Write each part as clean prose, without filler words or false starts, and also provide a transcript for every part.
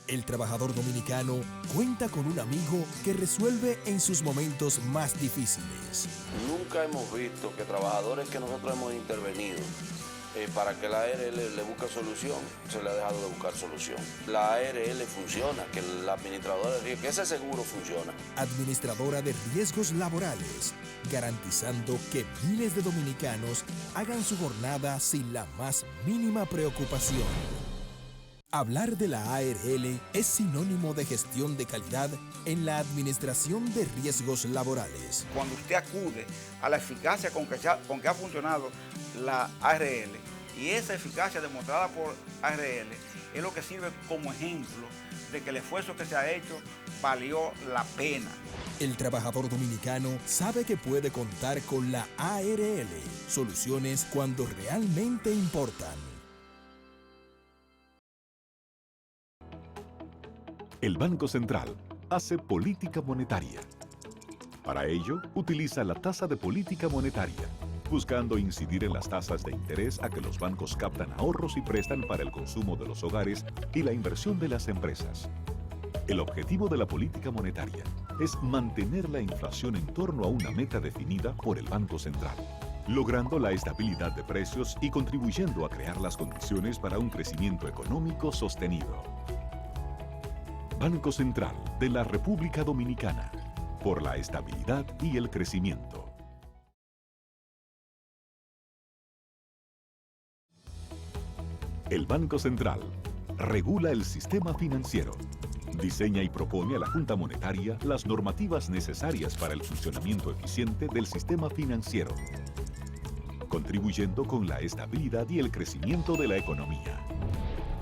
El trabajador dominicano cuenta con un amigo que resuelve en sus momentos más difíciles. Nunca hemos visto que trabajadores que nosotros hemos intervenido para que la ARL le busque solución, se le ha dejado de buscar solución. La ARL funciona, que la administradora de riesgos, que ese seguro funciona. Administradora de riesgos laborales, garantizando que miles de dominicanos hagan su jornada sin la más mínima preocupación. Hablar de la ARL es sinónimo de gestión de calidad en la administración de riesgos laborales. Cuando usted acude a la eficacia con que ha funcionado la ARL, y esa eficacia demostrada por ARL es lo que sirve como ejemplo de que el esfuerzo que se ha hecho valió la pena. El trabajador dominicano sabe que puede contar con la ARL, soluciones cuando realmente importan. El Banco Central hace política monetaria. Para ello, utiliza la tasa de política monetaria, buscando incidir en las tasas de interés a que los bancos captan ahorros y prestan para el consumo de los hogares y la inversión de las empresas. El objetivo de la política monetaria es mantener la inflación en torno a una meta definida por el Banco Central, logrando la estabilidad de precios y contribuyendo a crear las condiciones para un crecimiento económico sostenido. Banco Central de la República Dominicana, por la estabilidad y el crecimiento. El Banco Central regula el sistema financiero, diseña y propone a la Junta Monetaria las normativas necesarias para el funcionamiento eficiente del sistema financiero, contribuyendo con la estabilidad y el crecimiento de la economía.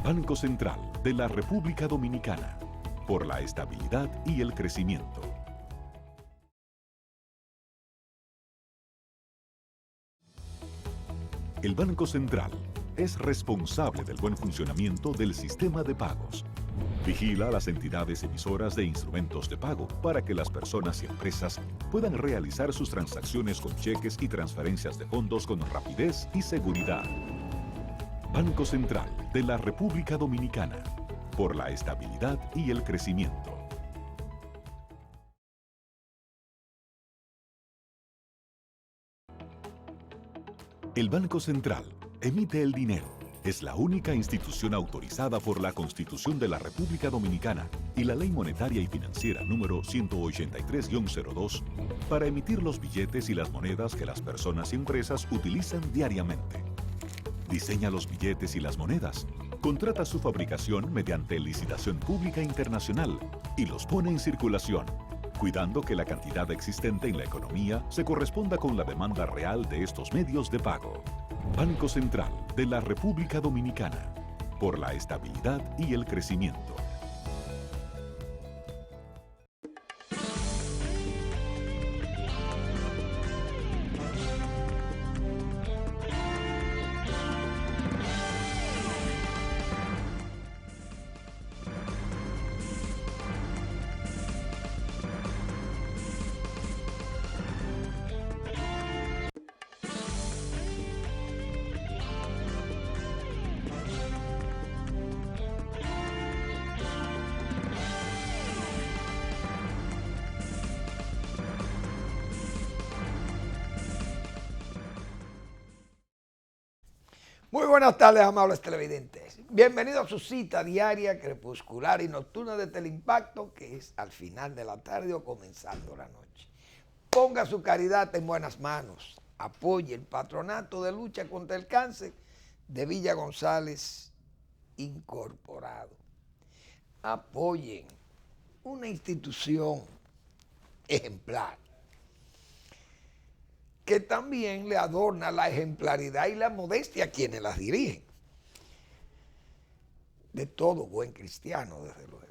Banco Central de la República Dominicana, por la estabilidad y el crecimiento. El Banco Central es responsable del buen funcionamiento del sistema de pagos. Vigila a las entidades emisoras de instrumentos de pago para que las personas y empresas puedan realizar sus transacciones con cheques y transferencias de fondos con rapidez y seguridad. Banco Central de la República Dominicana, por la estabilidad y el crecimiento. El Banco Central emite el dinero. Es la única institución autorizada por la Constitución de la República Dominicana y la Ley Monetaria y Financiera número 183-02 para emitir los billetes y las monedas que las personas y empresas utilizan diariamente. Diseña los billetes y las monedas, contrata su fabricación mediante licitación pública internacional y los pone en circulación, cuidando que la cantidad existente en la economía se corresponda con la demanda real de estos medios de pago. Banco Central de la República Dominicana, por la estabilidad y el crecimiento. Muy buenas tardes, amables televidentes. Bienvenidos a su cita diaria, crepuscular y nocturna de Teleimpacto, que es al final de la tarde o comenzando la noche. Ponga su caridad en buenas manos. Apoye el Patronato de Lucha contra el Cáncer de Villa González Incorporado. Apoyen una institución ejemplar que también le adorna la ejemplaridad y la modestia a quienes las dirigen. De todo buen cristiano, desde luego.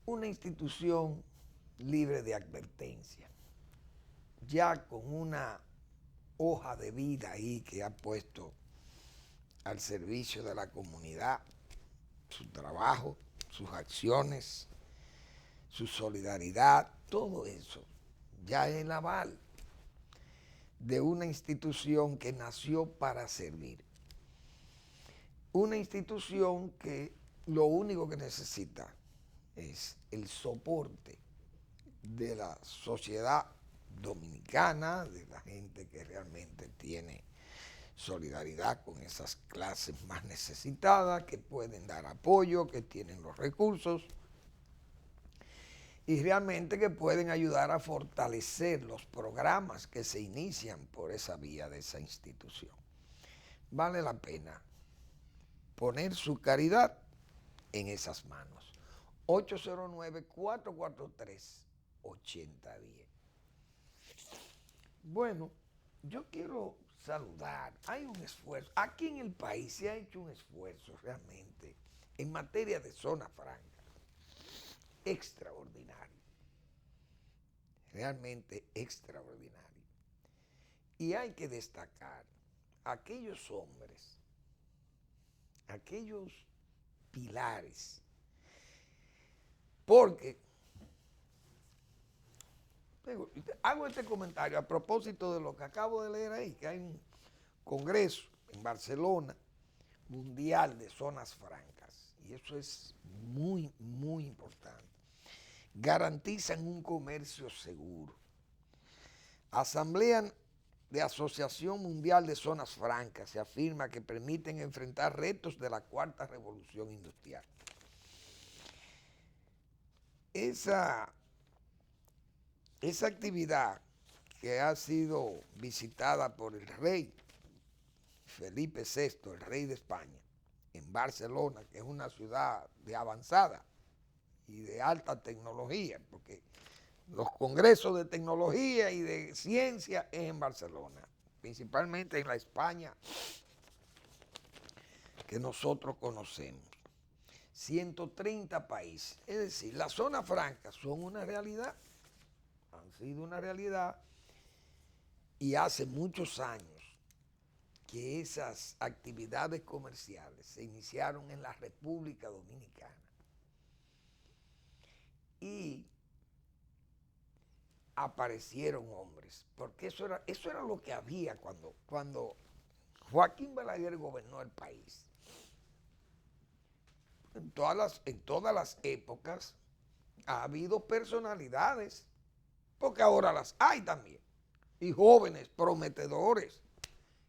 Una institución libre de advertencia, ya con una hoja de vida ahí que ha puesto al servicio de la comunidad, su trabajo, sus acciones, su solidaridad, todo eso ya es el aval de una institución que nació para servir. Una institución que lo único que necesita es el soporte de la sociedad dominicana, de la gente que realmente tiene solidaridad con esas clases más necesitadas, que pueden dar apoyo, que tienen los recursos y realmente que pueden ayudar a fortalecer los programas que se inician por esa vía de esa institución. Vale la pena poner su caridad en esas manos. 809-443-8010. Bueno, yo quiero saludar. Hay un esfuerzo. Aquí en el país se ha hecho un esfuerzo realmente en materia de zona franca. Extraordinario. Realmente extraordinario. Y hay que destacar a aquellos hombres, aquellos pilares, porque hago este comentario a propósito de lo que acabo de leer ahí, que hay un congreso en Barcelona mundial de zonas francas, y eso es muy, muy importante. Garantizan un comercio seguro. Asamblea de Asociación Mundial de Zonas Francas se afirma que permiten enfrentar retos de la cuarta revolución industrial. Esa actividad que ha sido visitada por el rey Felipe VI, el rey de España, en Barcelona, que es una ciudad de avanzada y de alta tecnología, porque los congresos de tecnología y de ciencia es en Barcelona, principalmente en la España que nosotros conocemos. 130 países, es decir, las zonas francas son una realidad, han sido una realidad, y hace muchos años que esas actividades comerciales se iniciaron en la República Dominicana. Y aparecieron hombres, porque eso era lo que había cuando Joaquín Balaguer gobernó el país. En todas las épocas ha habido personalidades, porque ahora las hay también, y jóvenes prometedores,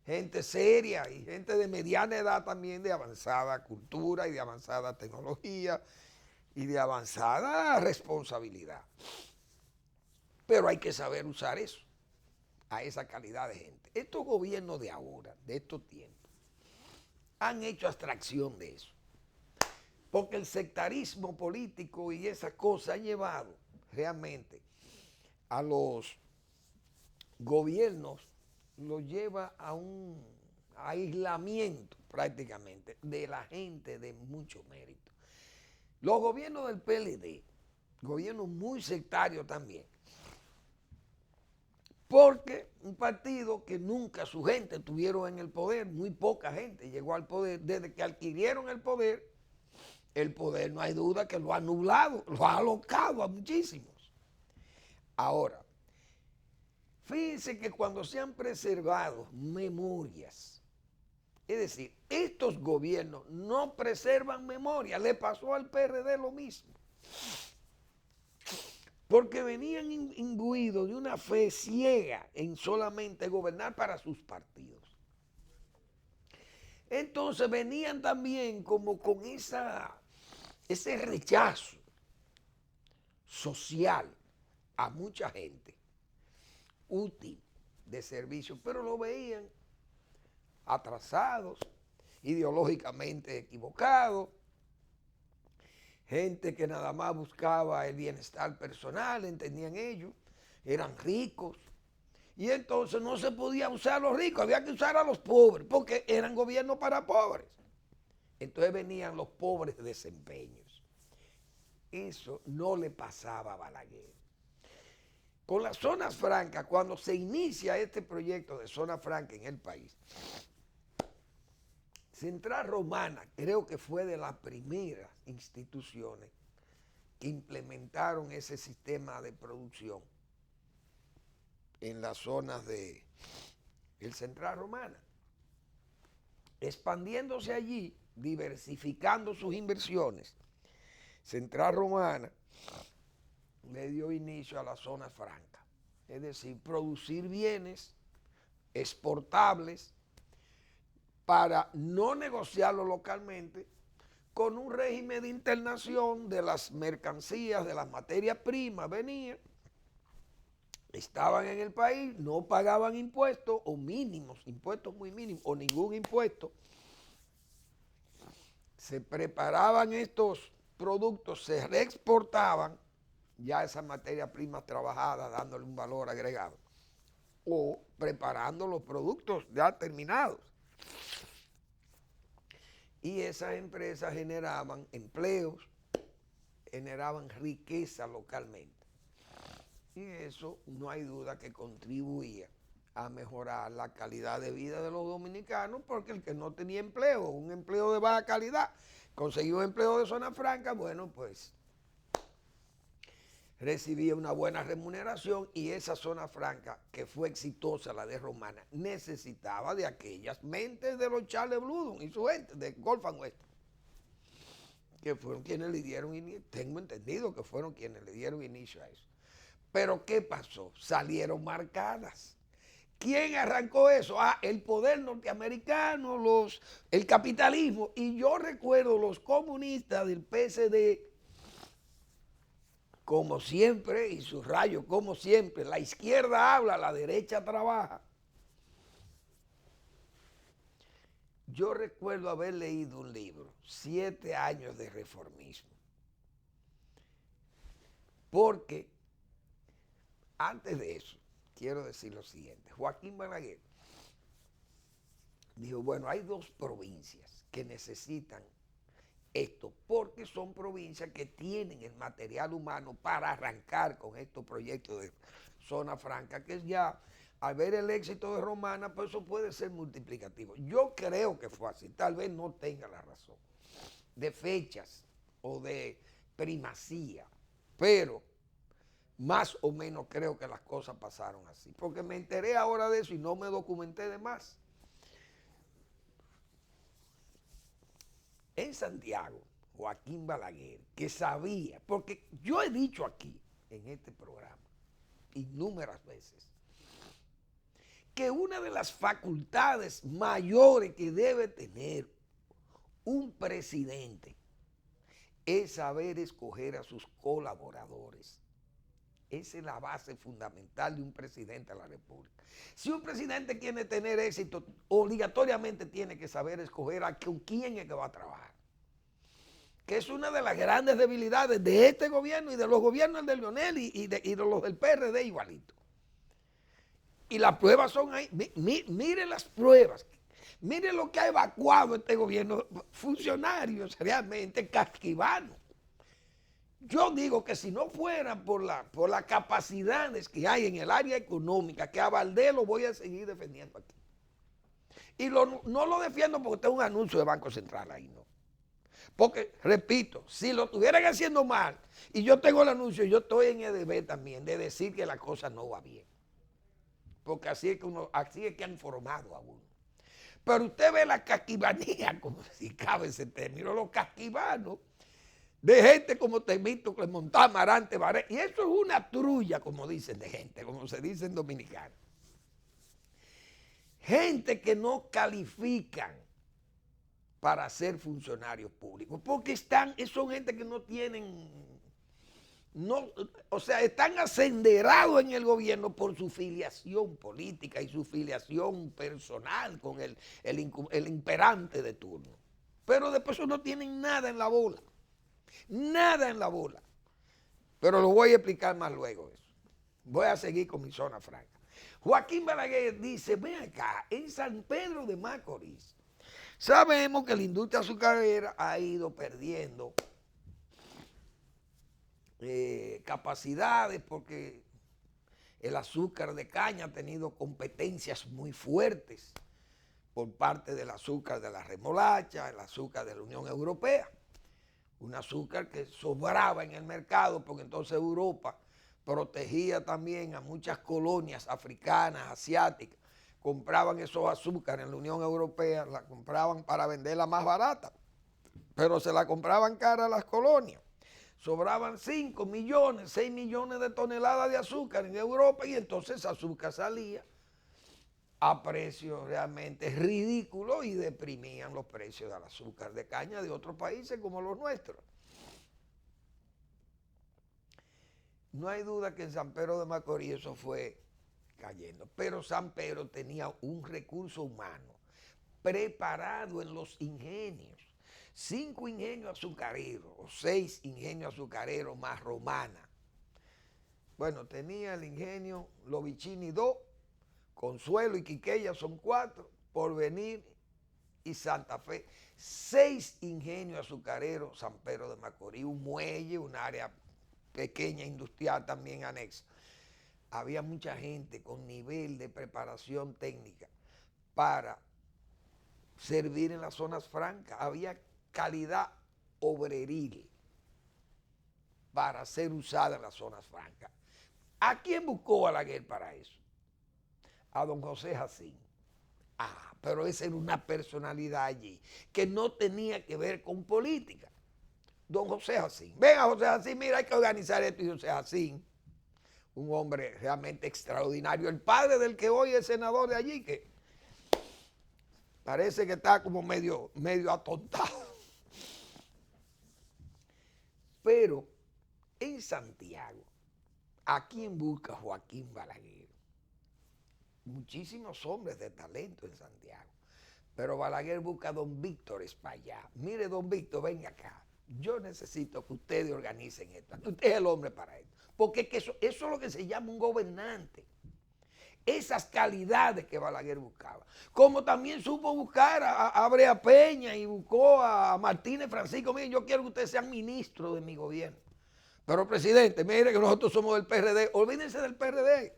gente seria y gente de mediana edad también, de avanzada cultura y de avanzada tecnología y de avanzada responsabilidad. Pero hay que saber usar eso, a esa calidad de gente. Estos gobiernos de ahora, de estos tiempos, han hecho abstracción de eso. Porque el sectarismo político y esa cosa han llevado realmente a los gobiernos, los lleva a un aislamiento prácticamente de la gente de mucho mérito. Los gobiernos del PLD, gobiernos muy sectarios también, porque un partido que nunca su gente estuvieron en el poder, muy poca gente llegó al poder, desde que adquirieron el poder no hay duda que lo ha nublado, lo ha alocado a muchísimos. Ahora, fíjense que cuando se han preservado memorias, es decir, estos gobiernos no preservan memoria, le pasó al PRD lo mismo. Porque venían imbuidos de una fe ciega en solamente gobernar para sus partidos. Entonces venían también como con ese rechazo social a mucha gente útil de servicio, pero lo veían atrasados, ideológicamente equivocados, gente que nada más buscaba el bienestar personal, entendían ellos, eran ricos, y entonces no se podía usar a los ricos, había que usar a los pobres, porque eran gobiernos para pobres. Entonces venían los pobres desempeños. Eso no le pasaba a Balaguer. Con las zonas francas, cuando se inicia este proyecto de zona franca en el país, Central Romana creo que fue de las primeras instituciones que implementaron ese sistema de producción en las zonas de el Central Romana, expandiéndose allí diversificando sus inversiones, Central Romana le dio inicio a la zona franca, es decir, producir bienes exportables para no negociarlo localmente, con un régimen de internación de las mercancías, de las materias primas, venían, estaban en el país, no pagaban impuestos o mínimos, impuestos muy mínimos o ningún impuesto, se preparaban estos productos, se reexportaban ya esas materias primas trabajadas, dándole un valor agregado, o preparando los productos ya terminados. Y esas empresas generaban empleos, generaban riqueza localmente. Y eso no hay duda que contribuía a mejorar la calidad de vida de los dominicanos, porque el que no tenía empleo, un empleo de baja calidad, conseguía un empleo de zona franca, bueno, pues recibía una buena remuneración, y esa zona franca, que fue exitosa, la de Romana, necesitaba de aquellas mentes de los Charles Bludon y su gente de Gulf and West, que fueron quienes le dieron inicio, tengo entendido que fueron quienes le dieron inicio a eso. Pero ¿qué pasó? Salieron marcadas. ¿Quién arrancó eso? El poder norteamericano, el capitalismo. Y yo recuerdo los comunistas del PSD, como siempre, y subrayo, como siempre, la izquierda habla, la derecha trabaja. Yo recuerdo haber leído un libro, 7 años de reformismo, porque antes de eso, quiero decir lo siguiente. Joaquín Balaguer dijo, bueno, hay 2 provincias que necesitan esto, porque son provincias que tienen el material humano para arrancar con estos proyectos de zona franca, que es ya, al ver el éxito de Romana, pues eso puede ser multiplicativo. Yo creo que fue así, tal vez no tenga la razón de fechas o de primacía, pero más o menos creo que las cosas pasaron así, porque me enteré ahora de eso y no me documenté de más. En Santiago, Joaquín Balaguer, que sabía, porque yo he dicho aquí, en este programa, innumerables veces, que una de las facultades mayores que debe tener un presidente es saber escoger a sus colaboradores. Esa es la base fundamental de un presidente de la República. Si un presidente quiere tener éxito, obligatoriamente tiene que saber escoger con quién es que va a trabajar. Que es una de las grandes debilidades de este gobierno y de los gobiernos de Leonel y de los del PRD igualito. Y las pruebas son ahí. Mire las pruebas. Mire lo que ha evacuado este gobierno. Funcionarios realmente casquivanos. Yo digo que si no fuera por las capacidades que hay en el área económica, que a Valdés lo voy a seguir defendiendo aquí. Y no lo defiendo porque tengo un anuncio de Banco Central ahí, no. Porque, repito, si lo estuvieran haciendo mal y yo tengo el anuncio, yo estoy en el deber también de decir que la cosa no va bien. Porque así es que han formado a uno. Pero usted ve la casquivanía, como si cabe ese término, los casquivanos, de gente como Temístocles, Montá, Amarante, Baré, y eso es una trulla, como dicen, de gente, como se dice en dominicano. Gente que no califican para ser funcionarios públicos, porque son gente que no tienen, están asenderados en el gobierno por su filiación política y su filiación personal con el imperante de turno. Pero después no tienen nada en la bola. Nada en la bola. Pero lo voy a explicar más luego eso. Voy a seguir con mi zona franca. Joaquín Balaguer dice, ven acá, en San Pedro de Macorís, sabemos que la industria azucarera ha ido perdiendo capacidades porque el azúcar de caña ha tenido competencias muy fuertes por parte del azúcar de la remolacha, el azúcar de la Unión Europea. Un azúcar que sobraba en el mercado porque entonces Europa protegía también a muchas colonias africanas, asiáticas. Compraban esos azúcares en la Unión Europea, la compraban para venderla más barata. pero se la compraban cara a las colonias. Sobraban 5 millones, 6 millones de toneladas de azúcar en Europa y entonces ese azúcar salía a precios realmente ridículos y deprimían los precios del azúcar de caña de otros países como los nuestros. No hay duda que en San Pedro de Macorís eso fue cayendo, pero San Pedro tenía un recurso humano preparado en los ingenios. 5 ingenios azucareros o 6 ingenios azucareros más Romana. Bueno, tenía el ingenio Lovicini 2, Consuelo y Quiqueya son 4, Porvenir y Santa Fe. 6 ingenios azucareros San Pedro de Macorís, un muelle, un área pequeña industrial también anexa. Había mucha gente con nivel de preparación técnica para servir en las zonas francas. Había calidad obreril para ser usada en las zonas francas. ¿A quién buscó Balaguer para eso? A don José Jacín. Ah, pero esa era una personalidad allí que no tenía que ver con política. Don José Jacín. Venga, José Jacín, mira, hay que organizar esto. Y José Jacín, un hombre realmente extraordinario, el padre del que hoy es senador de allí, que parece que está como medio atontado. Pero en Santiago, ¿a quién busca Joaquín Balaguer? Muchísimos hombres de talento en Santiago. Pero Balaguer busca a don Víctor Espaillá. Mire, don Víctor, venga acá. Yo necesito que ustedes organicen esto. Usted es el hombre para esto. Porque eso es lo que se llama un gobernante. Esas calidades que Balaguer buscaba. Como también supo buscar a Brea Peña y buscó a Martínez Francisco. Miren, yo quiero que ustedes sean ministros de mi gobierno. Pero, presidente, mire que nosotros somos del PRD. Olvídense del PRD.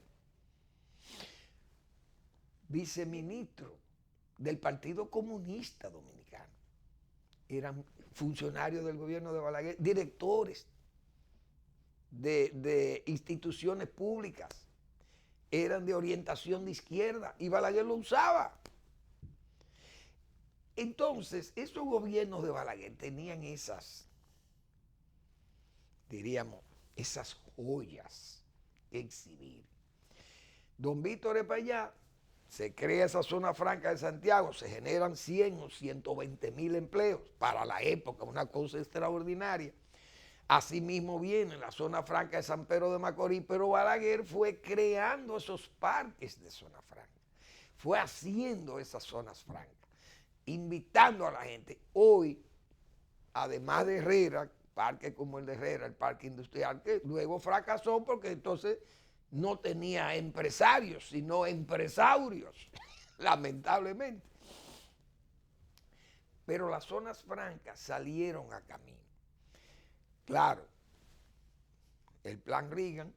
Viceministro del Partido Comunista Dominicano. Eran funcionarios del gobierno de Balaguer, directores de instituciones públicas. Eran de orientación de izquierda y Balaguer lo usaba. Entonces, esos gobiernos de Balaguer tenían esas, diríamos, esas joyas que exhibir. Don Víctor Espaillá, se crea esa zona franca de Santiago, se generan 100 o 120,000 empleos para la época, una cosa extraordinaria. Asimismo viene la zona franca de San Pedro de Macorís, pero Balaguer fue creando esos parques de zona franca, fue haciendo esas zonas francas, invitando a la gente. Hoy, además de Herrera, parques como el de Herrera, el parque industrial, que luego fracasó porque entonces no tenía empresarios, sino empresarios, lamentablemente. Pero las zonas francas salieron a camino. Claro, el plan Reagan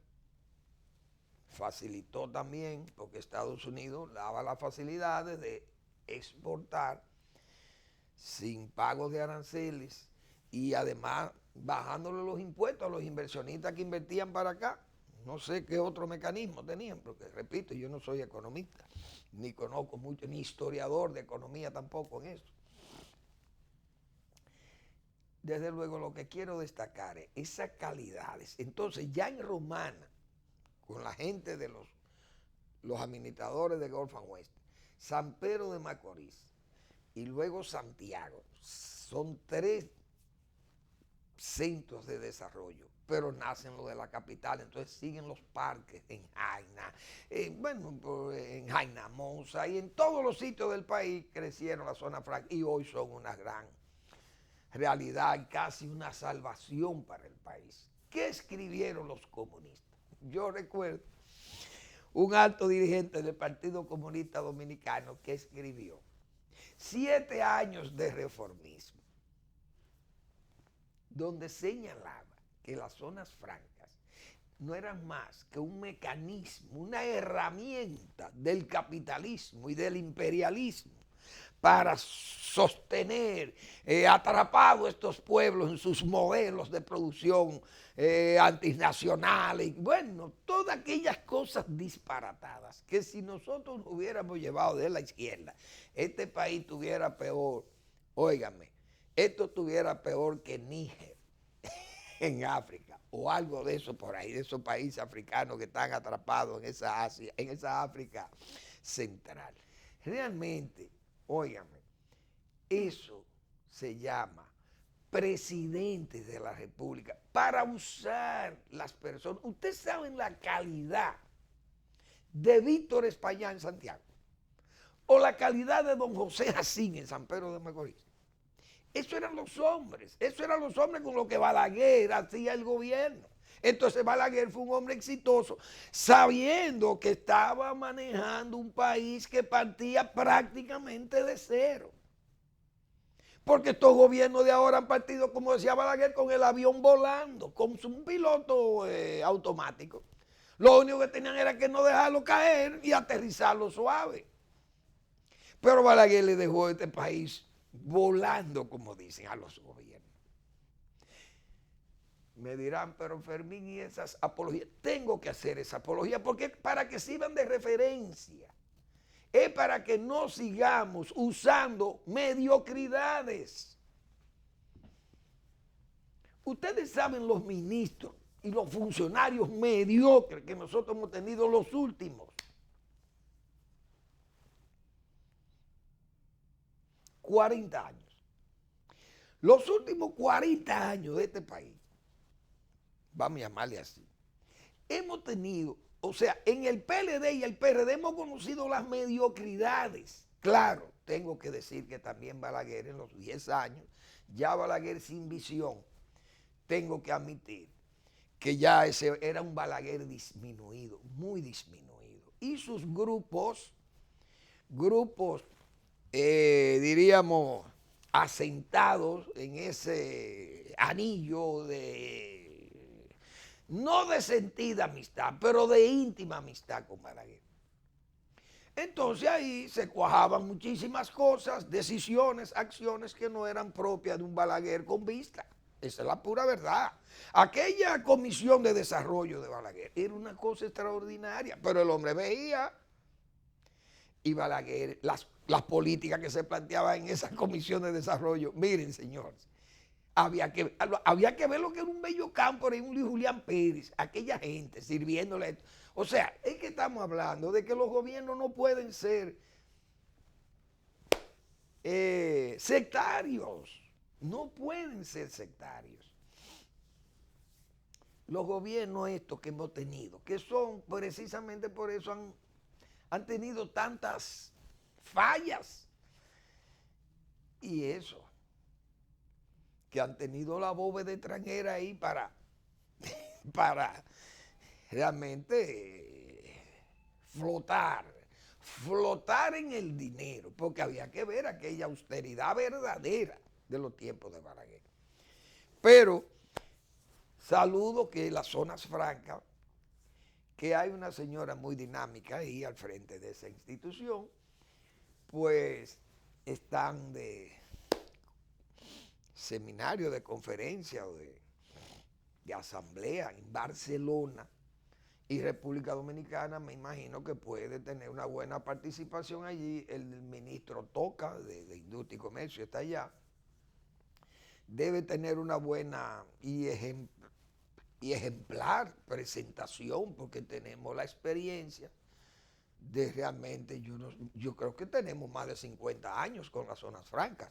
facilitó también, porque Estados Unidos daba las facilidades de exportar sin pago de aranceles y además bajándole los impuestos a los inversionistas que invertían para acá. No sé qué otro mecanismo tenían, porque repito, yo no soy economista, ni conozco mucho, ni historiador de economía tampoco en eso. Desde luego lo que quiero destacar es esas calidades. Entonces ya en Romana, con la gente de los administradores de Gulf and West, San Pedro de Macorís y luego Santiago, son 3 centros de desarrollo, pero nacen los de la capital, entonces siguen los parques en Jaina, en Jaina Monza y en todos los sitios del país crecieron las zonas francas y hoy son una gran realidad y casi una salvación para el país. ¿Qué escribieron los comunistas? Yo recuerdo un alto dirigente del Partido Comunista Dominicano que escribió 7 años de reformismo, donde señalaba que las zonas francas no eran más que un mecanismo, una herramienta del capitalismo y del imperialismo para sostener atrapados estos pueblos en sus modelos de producción antinacionales, bueno, todas aquellas cosas disparatadas que si nosotros nos hubiéramos llevado de la izquierda, este país tuviera peor, óigame, esto estuviera peor que Níger en África, o algo de eso por ahí, de esos países africanos que están atrapados en esa Asia, en esa África central. Realmente, óigame, eso se llama presidentes de la República para usar las personas. Ustedes saben la calidad de Víctor Espaillá en Santiago o la calidad de don José Jacín en San Pedro de Macorís. Eso eran los hombres con los que Balaguer hacía el gobierno. Entonces Balaguer fue un hombre exitoso, sabiendo que estaba manejando un país que partía prácticamente de cero. Porque estos gobiernos de ahora han partido, como decía Balaguer, con el avión volando, con un piloto automático. Lo único que tenían era que no dejarlo caer y aterrizarlo suave. Pero Balaguer le dejó este país volando, como dicen, a los gobiernos. Me dirán, pero Fermín, y esas apologías, tengo que hacer esa apología porque para que sirvan de referencia. Es para que no sigamos usando mediocridades. Ustedes saben los ministros y los funcionarios mediocres que nosotros hemos tenido los últimos 40 años. Los últimos 40 años de este país, vamos a llamarle así, hemos tenido, o sea, en el PLD y el PRD hemos conocido las mediocridades. Claro, tengo que decir que también Balaguer en los 10 años, ya Balaguer sin visión, tengo que admitir que ya ese era un Balaguer disminuido, muy disminuido. Y sus grupos, diríamos, asentados en ese anillo de, no de sentida amistad, pero de íntima amistad con Balaguer. Entonces ahí se cuajaban muchísimas cosas, decisiones, acciones que no eran propias de un Balaguer con vista. Esa es la pura verdad. Aquella comisión de desarrollo de Balaguer era una cosa extraordinaria, pero el hombre veía y Balaguer, las políticas que se planteaban en esa comisión de desarrollo, miren señores, había que ver lo que era un Bello Campo y un Luis Julián Pérez, aquella gente sirviéndole. O sea, es que estamos hablando de que los gobiernos no pueden ser sectarios, no pueden ser sectarios. Los gobiernos estos que hemos tenido, que son precisamente por eso han tenido tantas fallas. Y eso, que han tenido la bóveda extranjera ahí para realmente flotar en el dinero, porque había que ver aquella austeridad verdadera de los tiempos de Balaguer. Pero saludo que las zonas francas, que hay una señora muy dinámica ahí al frente de esa institución, pues están de seminario, de conferencia o de asamblea en Barcelona, y República Dominicana me imagino que puede tener una buena participación allí. El ministro Toca de Industria y Comercio está allá, debe tener una buena y ejemplar presentación, porque tenemos la experiencia de realmente, yo creo que tenemos más de 50 años con las zonas francas,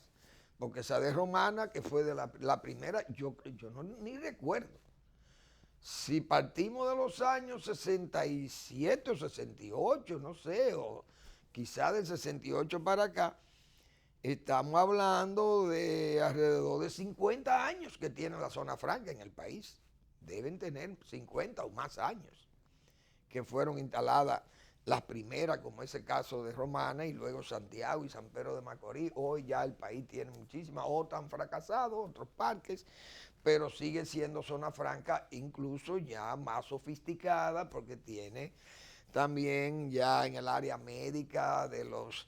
porque esa de Romana, que fue de la primera, yo ni recuerdo si partimos de los años 67 o 68, no sé, o quizá del 68 para acá. Estamos hablando de alrededor de 50 años que tiene la zona franca en el país. Deben tener 50 o más años que fueron instaladas las primeras, como ese caso de Romana, y luego Santiago y San Pedro de Macorís. Hoy ya el país tiene muchísimas, otros han fracasado, otros parques, pero sigue siendo zona franca, incluso ya más sofisticada, porque tiene también ya en el área médica de los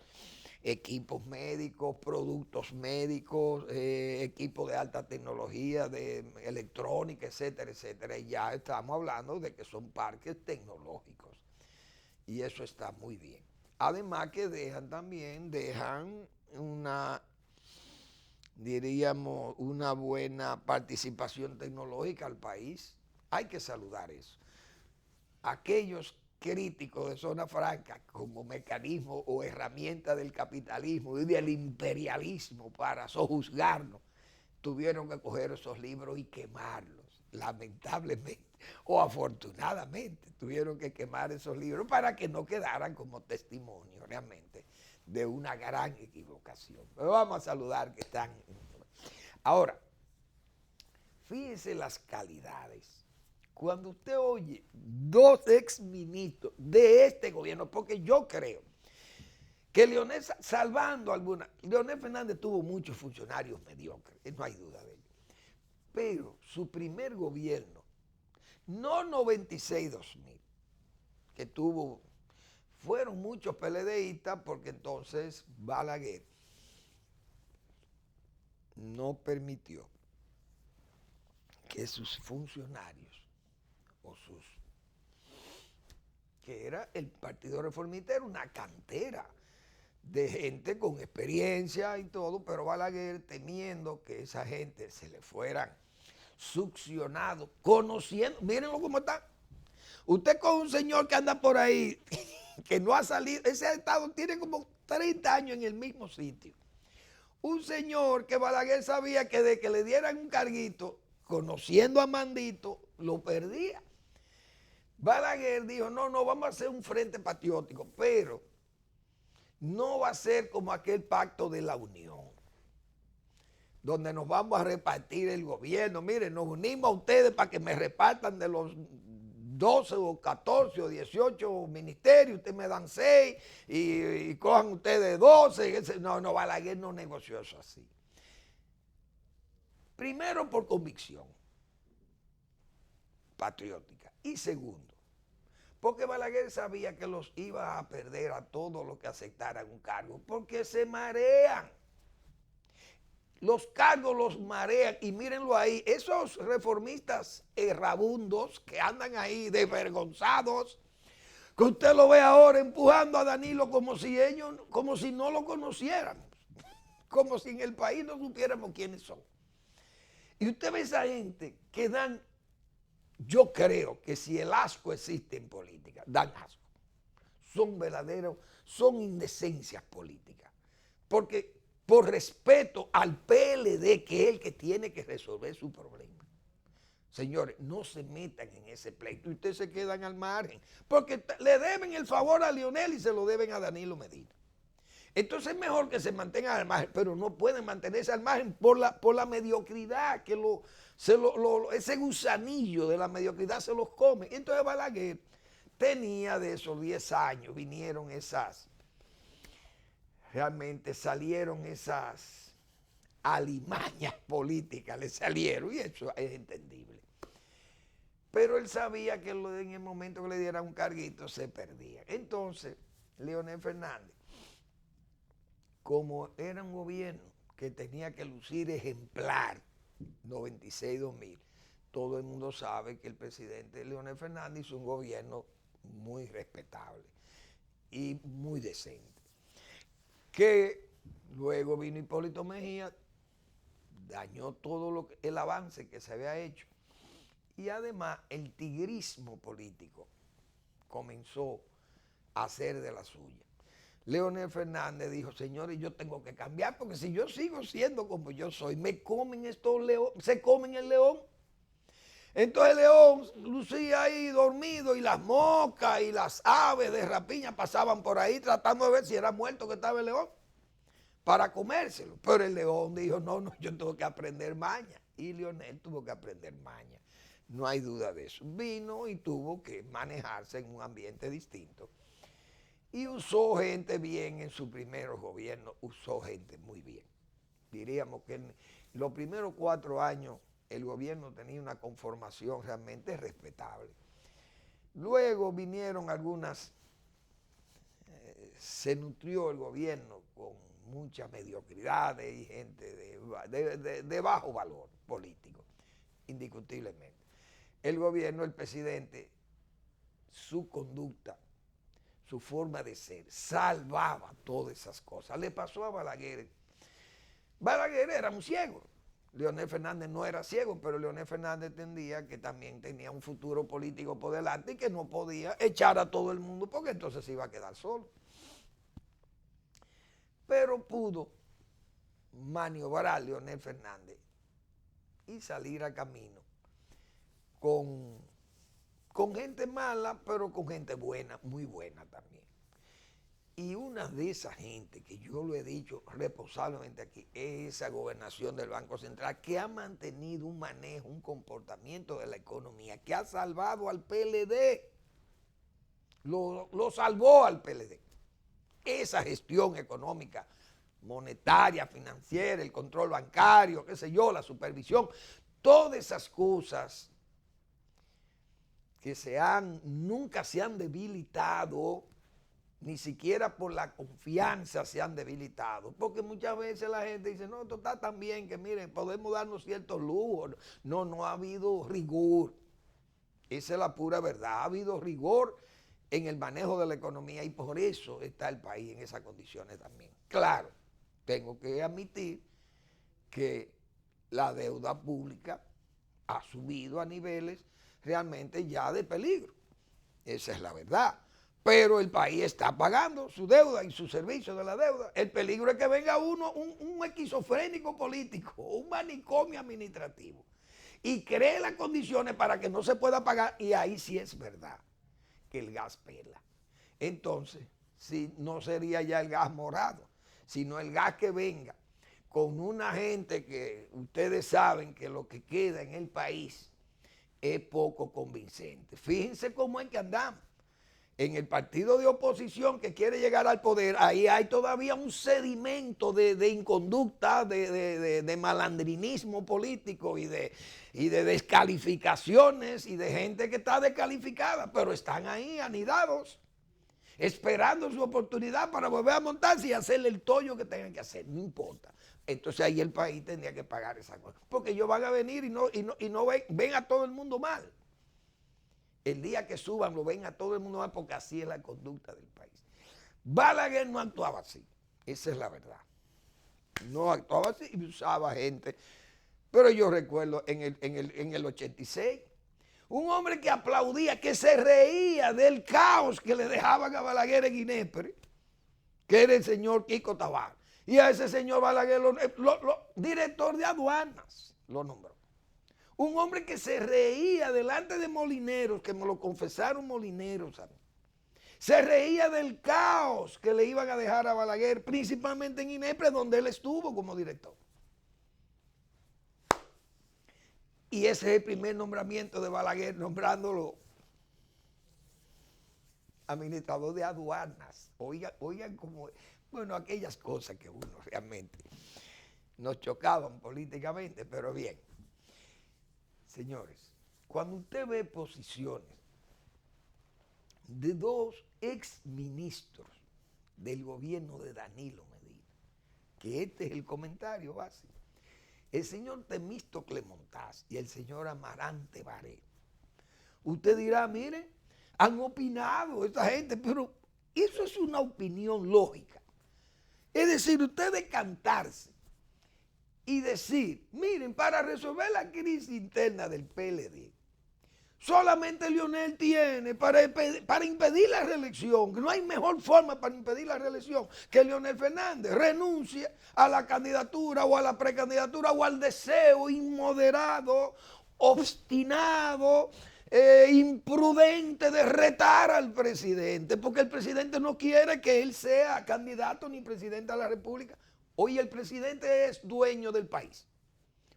equipos médicos, productos médicos, equipos de alta tecnología, de electrónica, etcétera, etcétera. Y ya estamos hablando de que son parques tecnológicos. Y eso está muy bien. Además que dejan diríamos, una buena participación tecnológica al país. Hay que saludar eso. Aquellos críticos de zona franca como mecanismo o herramienta del capitalismo y del imperialismo para sojuzgarnos, tuvieron que coger esos libros y quemarlos, lamentablemente o afortunadamente, tuvieron que quemar esos libros para que no quedaran como testimonio realmente de una gran equivocación. Pero vamos a saludar que están. Ahora, fíjense las calidades. Cuando usted oye dos exministros de este gobierno, porque yo creo que Leonel, salvando algunas, Leonel Fernández tuvo muchos funcionarios mediocres, no hay duda de ello. Pero su primer gobierno, no 96-2000, que tuvo, fueron muchos PLDistas, porque entonces Balaguer no permitió que sus funcionarios, o sus, que era el Partido Reformista, era una cantera de gente con experiencia y todo, pero Balaguer, temiendo que esa gente se le fueran succionados, conociendo, mírenlo cómo está. Usted con un señor que anda por ahí, que no ha salido, ese estado tiene como 30 años en el mismo sitio. Un señor que Balaguer sabía que de que le dieran un carguito, conociendo a Mandito, lo perdía. Balaguer dijo, no, vamos a hacer un frente patriótico, pero no va a ser como aquel pacto de la unión, donde nos vamos a repartir el gobierno. Miren, nos unimos a ustedes para que me repartan de los 12 o 14 o 18 ministerios, ustedes me dan 6 y cojan ustedes 12. No, Balaguer no negoció eso así. Primero, por convicción patriótica. Y segundo, porque Balaguer sabía que los iba a perder a todos los que aceptaran un cargo, porque se marean. Los cargos los marean, y mírenlo ahí, esos reformistas errabundos que andan ahí desvergonzados, que usted lo ve ahora empujando a Danilo como si ellos, como si no lo conociéramos, como si en el país no supiéramos quiénes son. Y usted ve esa gente que dan, yo creo que si el asco existe en política, dan asco. Son verdaderos, son indecencias políticas. Porque por respeto al PLD, que es el que tiene que resolver su problema. Señores, no se metan en ese pleito y ustedes se quedan al margen. Porque le deben el favor a Leonel y se lo deben a Danilo Medina. Entonces es mejor que se mantengan al margen, pero no pueden mantenerse al margen por la mediocridad, que ese gusanillo de la mediocridad se los come. Entonces Balaguer tenía de esos 10 años, vinieron realmente salieron esas alimañas políticas, le salieron, y eso es entendible. Pero él sabía que en el momento que le dieran un carguito se perdía. Entonces, Leonel Fernández, como era un gobierno que tenía que lucir ejemplar, 96-2000, todo el mundo sabe que el presidente Leonel Fernández hizo un gobierno muy respetable y muy decente. Que luego vino Hipólito Mejía, dañó todo el avance que se había hecho, y además el tigrismo político comenzó a hacer de la suya. Leonel Fernández dijo, señores, yo tengo que cambiar, porque si yo sigo siendo como yo soy, me comen estos leones, se comen el león. Entonces el león lucía ahí dormido, y las moscas y las aves de rapiña pasaban por ahí tratando de ver si era muerto que estaba el león para comérselo. Pero el león dijo, no, yo tengo que aprender maña. Y Leonel tuvo que aprender maña. No hay duda de eso. Vino y tuvo que manejarse en un ambiente distinto. Y usó gente bien en sus primeros gobiernos, usó gente muy bien. Diríamos que en los primeros 4 años el gobierno tenía una conformación realmente respetable. Luego vinieron algunas, se nutrió el gobierno con muchas mediocridades y gente de bajo valor político, indiscutiblemente. El gobierno, el presidente, su conducta, su forma de ser, salvaba todas esas cosas. Le pasó a Balaguer Balaguer era un ciego. Leonel Fernández no era ciego, pero Leonel Fernández entendía que también tenía un futuro político por delante y que no podía echar a todo el mundo porque entonces se iba a quedar solo. Pero pudo maniobrar Leonel Fernández y salir a camino con gente mala, pero con gente buena, muy buena también. Y una de esas gente, que yo lo he dicho responsablemente aquí, es esa gobernación del Banco Central, que ha mantenido un manejo, un comportamiento de la economía, que ha salvado al PLD, lo salvó al PLD. Esa gestión económica, monetaria, financiera, el control bancario, qué sé yo, la supervisión, todas esas cosas que nunca se han debilitado, ni siquiera por la confianza se han debilitado, porque muchas veces la gente dice, no, esto está tan bien que miren, podemos darnos ciertos lujos. No ha habido rigor, esa es la pura verdad, ha habido rigor en el manejo de la economía y por eso está el país en esas condiciones también. Claro, tengo que admitir que la deuda pública ha subido a niveles realmente ya de peligro, esa es la verdad. Pero el país está pagando su deuda y su servicio de la deuda. El peligro es que venga un esquizofrénico político, un manicomio administrativo, y cree las condiciones para que no se pueda pagar, y ahí sí es verdad que el gas pela. Entonces, si no sería ya el gas morado, sino el gas que venga con una gente que ustedes saben que lo que queda en el país es poco convincente. Fíjense cómo es que andamos. En el partido de oposición que quiere llegar al poder, ahí hay todavía un sedimento de inconducta, de malandrinismo político y de descalificaciones y de gente que está descalificada, pero están ahí anidados, esperando su oportunidad para volver a montarse y hacerle el tollo que tengan que hacer, no importa. Entonces ahí el país tendría que pagar esa cosa, porque ellos van a venir y no ven a todo el mundo mal. El día que suban lo ven a todo el mundo mal porque así es la conducta del país. Balaguer no actuaba así, esa es la verdad. No actuaba así y usaba gente. Pero yo recuerdo en el 86, un hombre que aplaudía, que se reía del caos que le dejaban a Balaguer en Inepre, que era el señor Kiko Tabar. Y a ese señor Balaguer, director de aduanas, lo nombró. Un hombre que se reía delante de molineros, que me lo confesaron molineros a mí. Se reía del caos que le iban a dejar a Balaguer, principalmente en Inepre, donde él estuvo como director. Y ese es el primer nombramiento de Balaguer, nombrándolo administrador de aduanas. Oigan como, bueno, aquellas cosas que uno realmente nos chocaban políticamente, pero bien. Señores, cuando usted ve posiciones de dos exministros del gobierno de Danilo Medina, que este es el comentario básico, el señor Temístocle Montaz y el señor Amarante Baré, usted dirá, miren, han opinado esta gente, pero eso es una opinión lógica. Es decir, usted decantarse y decir, miren, para resolver la crisis interna del PLD, solamente Leonel tiene para impedir la reelección, que no hay mejor forma para impedir la reelección que Leonel Fernández renuncie a la candidatura o a la precandidatura o al deseo inmoderado, obstinado, imprudente de retar al presidente, porque el presidente no quiere que él sea candidato ni presidente de la República. Hoy el presidente es dueño del país,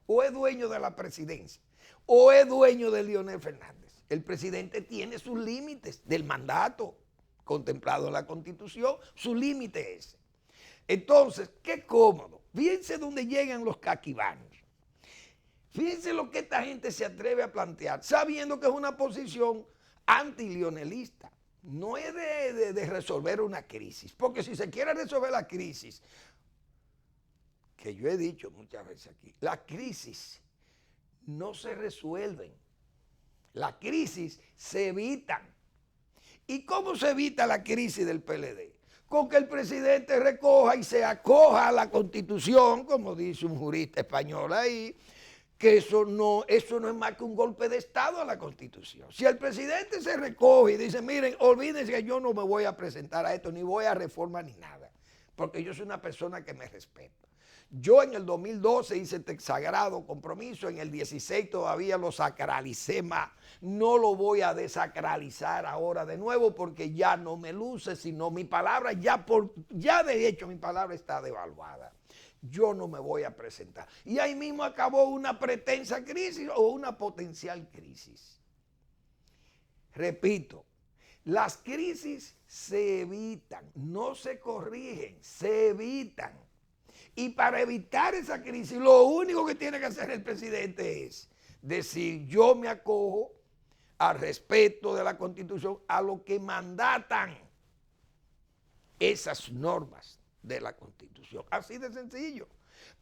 o es dueño de la presidencia, o es dueño de Leonel Fernández. El presidente tiene sus límites del mandato contemplado en la Constitución, su límite es ese. Entonces, qué cómodo. Fíjense dónde llegan los caquivanos. Fíjense lo que esta gente se atreve a plantear, sabiendo que es una posición anti-leonelista. No es de resolver una crisis, porque si se quiere resolver la crisis, que yo he dicho muchas veces aquí, las crisis no se resuelven, las crisis se evitan. ¿Y cómo se evita la crisis del PLD? con que el presidente recoja y se acoja a la Constitución, como dice un jurista español ahí, que eso no es más que un golpe de Estado a la Constitución. Si el presidente se recoge y dice, miren, olvídense que yo no me voy a presentar a esto, ni voy a reforma ni nada, porque yo soy una persona que me respeta. Yo en el 2012 hice este sagrado compromiso, en el 16 todavía lo sacralicé más. No lo voy a desacralizar ahora de nuevo porque ya no me luce, sino mi palabra, ya de hecho mi palabra está devaluada. Yo no me voy a presentar. Y ahí mismo acabó una pretensa crisis o una potencial crisis. Repito, las crisis se evitan, no se corrigen, se evitan. Y para evitar esa crisis, lo único que tiene que hacer el presidente es decir, yo me acojo al respeto de la Constitución, a lo que mandatan esas normas de la Constitución. Así de sencillo.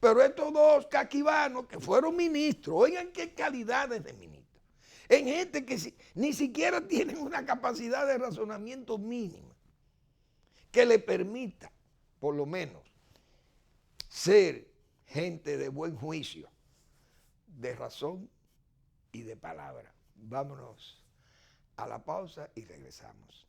Pero estos dos caquivanos que fueron ministros, oigan qué calidades de ministros, en gente que ni siquiera tienen una capacidad de razonamiento mínima que le permita, por lo menos, ser gente de buen juicio, de razón y de palabra. Vámonos a la pausa y regresamos.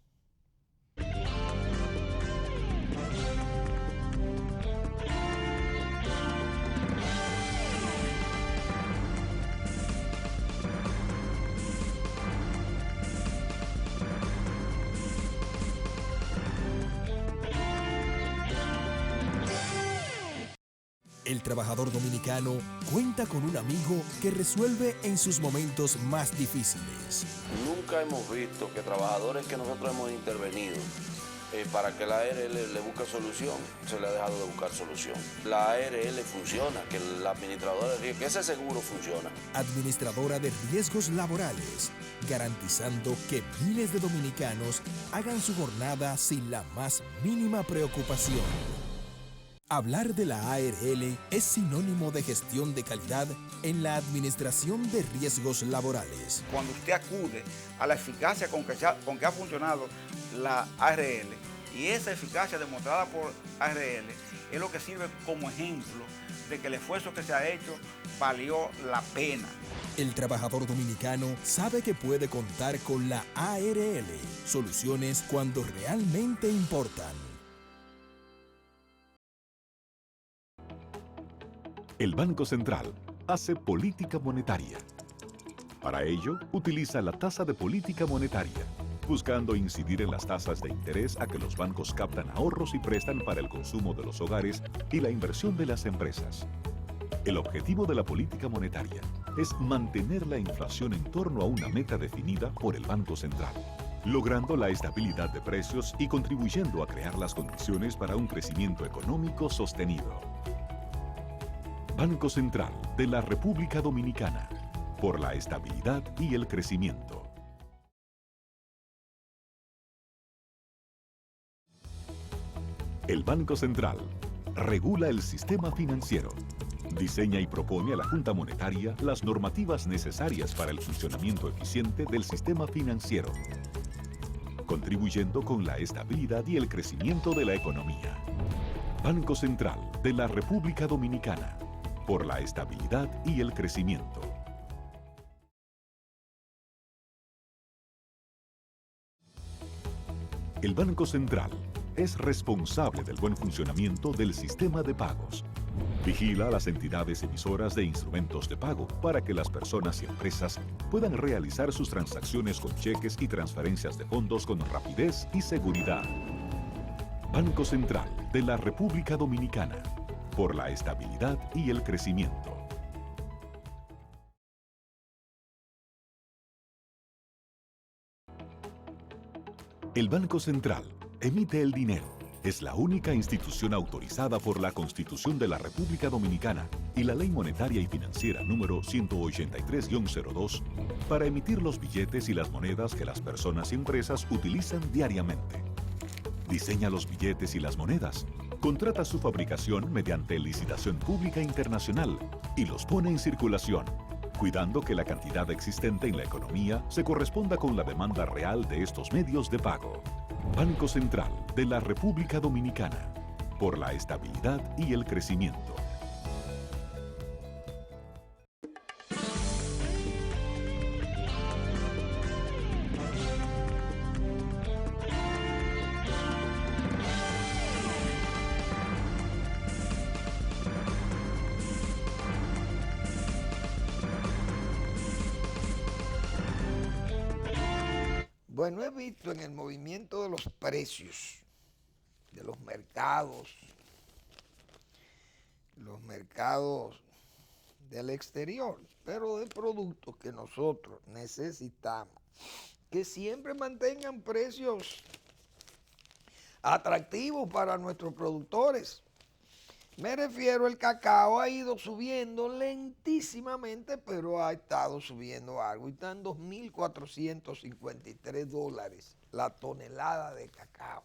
El trabajador dominicano cuenta con un amigo que resuelve en sus momentos más difíciles. Nunca hemos visto que trabajadores que nosotros hemos intervenido para que la ARL le busque solución, se le ha dejado de buscar solución. La ARL funciona, que la administradora de riesgos, que ese seguro funciona. Administradora de riesgos laborales, garantizando que miles de dominicanos hagan su jornada sin la más mínima preocupación. Hablar de la ARL es sinónimo de gestión de calidad en la administración de riesgos laborales. Cuando usted acude a la eficacia con que ha funcionado la ARL, y esa eficacia demostrada por ARL es lo que sirve como ejemplo de que el esfuerzo que se ha hecho valió la pena. El trabajador dominicano sabe que puede contar con la ARL, soluciones cuando realmente importan. El Banco Central hace política monetaria. Para ello, utiliza la tasa de política monetaria, buscando incidir en las tasas de interés a que los bancos captan ahorros y prestan para el consumo de los hogares y la inversión de las empresas. El objetivo de la política monetaria es mantener la inflación en torno a una meta definida por el Banco Central, logrando la estabilidad de precios y contribuyendo a crear las condiciones para un crecimiento económico sostenido. Banco Central de la República Dominicana, por la estabilidad y el crecimiento. El Banco Central regula el sistema financiero, diseña y propone a la Junta Monetaria las normativas necesarias para el funcionamiento eficiente del sistema financiero, contribuyendo con la estabilidad y el crecimiento de la economía. Banco Central de la República Dominicana, por la estabilidad y el crecimiento. El Banco Central es responsable del buen funcionamiento del sistema de pagos. Vigila a las entidades emisoras de instrumentos de pago para que las personas y empresas puedan realizar sus transacciones con cheques y transferencias de fondos con rapidez y seguridad. Banco Central de la República Dominicana, por la estabilidad y el crecimiento. El Banco Central emite el dinero. Es la única institución autorizada por la Constitución de la República Dominicana y la Ley Monetaria y Financiera número 183-02 para emitir los billetes y las monedas que las personas y empresas utilizan diariamente. Diseña los billetes y las monedas, contrata su fabricación mediante licitación pública internacional y los pone en circulación, cuidando que la cantidad existente en la economía se corresponda con la demanda real de estos medios de pago. Banco Central de la República Dominicana, por la estabilidad y el crecimiento. Bueno, he visto en el movimiento de los precios de los mercados del exterior, pero de productos que nosotros necesitamos, que siempre mantengan precios atractivos para nuestros productores. Me refiero, el cacao ha ido subiendo lentísimamente, pero ha estado subiendo algo. Y está en $2,453 la tonelada de cacao.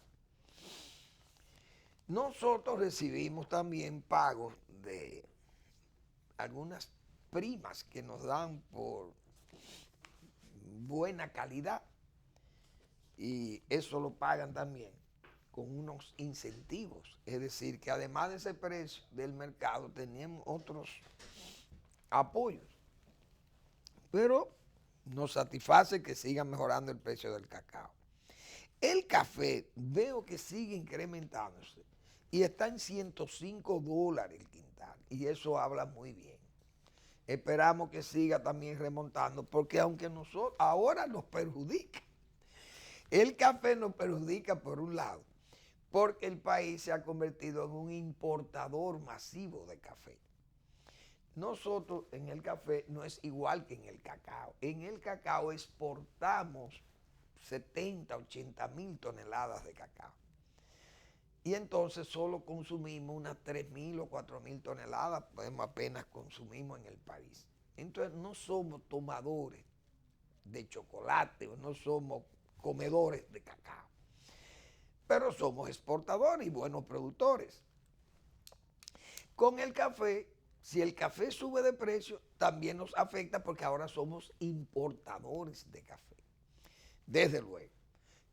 Nosotros recibimos también pagos de algunas primas que nos dan por buena calidad. Y eso lo pagan también con unos incentivos, es decir, que además de ese precio del mercado teníamos otros apoyos, pero nos satisface que siga mejorando el precio del cacao. El café veo que sigue incrementándose y está en $105 el quintal, y eso habla muy bien. Esperamos que siga también remontando, porque aunque nosotros ahora nos perjudica, el café nos perjudica por un lado, porque el país se ha convertido en un importador masivo de café. Nosotros en el café no es igual que en el cacao. En el cacao exportamos 70, 80 mil toneladas de cacao. Y entonces solo consumimos unas 3,000 o 4,000 toneladas, pues apenas consumimos en el país. Entonces no somos tomadores de chocolate, o no somos comedores de cacao, pero somos exportadores y buenos productores. Con el café, si el café sube de precio, también nos afecta porque ahora somos importadores de café. Desde luego.